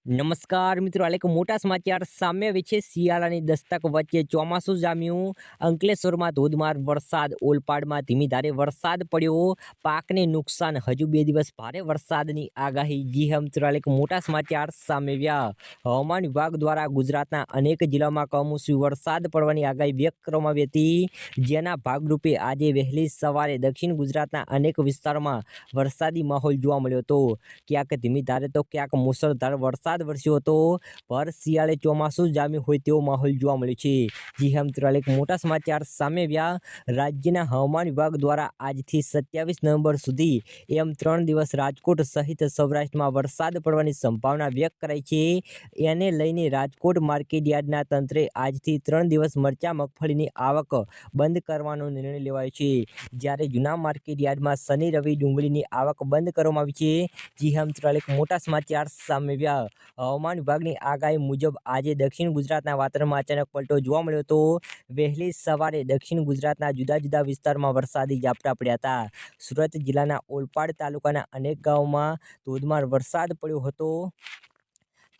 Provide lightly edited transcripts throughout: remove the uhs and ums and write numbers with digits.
નમસ્કાર મિત્રો, એટલે કે મોટા સમાચાર સામે આવે છે. શિયાળાની દસ્તક વચ્ચે ચોમાસું જામ્યું. અંકલેશ્વરમાં ધોધમાર વરસાદ, ઓલપાડમાં ધીમી ધારે વરસાદ પડ્યો. પાકને નુકસાન, હજુ 2 દિવસ ભારે વરસાદની આગાહી. જી હા મિત્રો, એટલે કે મોટા સમાચાર સામે આવ્યા. હવામાન વિભાગ દ્વારા ગુજરાતના અનેક જિલ્લામાં કમોસમી વરસાદ પડવાની આગાહી વ્યક્ત કરવામાં આવી હતી, જેના ભાગરૂપે આજે વહેલી સવારે દક્ષિણ ગુજરાતના અનેક વિસ્તારોમાં વરસાદી માહોલ જોવા મળ્યો હતો. ક્યાંક ધીમી ધારે તો ક્યાંક મુશળધાર વરસાદ વરસ્યો હતો. ભર શિયાળે ચોમાસું જામ્યું હોય તેવો માહોલ જોવા મળ્યો છે. જી હા મિત્રો, એક મોટા સમાચાર સામે આવ્યા. રાજ્યના હવામાન વિભાગ દ્વારા આજથી 27 નવેમ્બર સુધી એમ 3 દિવસ રાજકોટ સહિત સૌરાષ્ટ્રમાં વરસાદ પડવાની સંભાવના વ્યક્ત કરાઈ છે. એને લઈને રાજકોટ માર્કેટ યાર્ડના તંત્રે આજથી 3 દિવસ મરચા મગફળીની આવક બંધ કરવાનો નિર્ણય લેવાયો છે. જ્યારે જૂના માર્કેટ યાર્ડમાં શનિ રવિ ડુંગળીની આવક બંધ કરવામાં આવી છે. જી હા મિત્રો, એક મોટા સમાચાર સામે આવ્યા. હવામાન વિભાગની આગાહી મુજબ આજે દક્ષિણ ગુજરાતના વાતાવરણમાં અચાનક પલટો જોવા મળ્યો હતો. વહેલી સવારે દક્ષિણ ગુજરાતના જુદા જુદા વિસ્તારમાં વરસાદી ઝાપટા પડ્યા હતા. સુરત જિલ્લાના ઓલપાડ તાલુકાના અનેક ગામોમાં ધોધમાર વરસાદ પડ્યો હતો.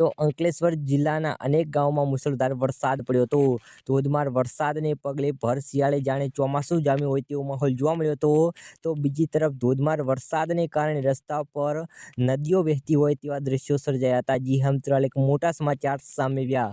તો અંકલેશ્વર જિલ્લાના અનેક ગામોમાં મુશળધાર વરસાદ પડ્યો હતો. ધોધમાર વરસાદને પગલે ભર શિયાળે જાણે ચોમાસું જામ્યું હોય તેવો માહોલ જોવા મળ્યો હતો. તો બીજી તરફ ધોધમાર વરસાદને કારણે રસ્તા પર નદીઓ વહેતી હોય તેવા દ્રશ્યો સર્જાયા હતા. જી હા મિત્રો, એક મોટા સમાચાર સામે આવ્યા.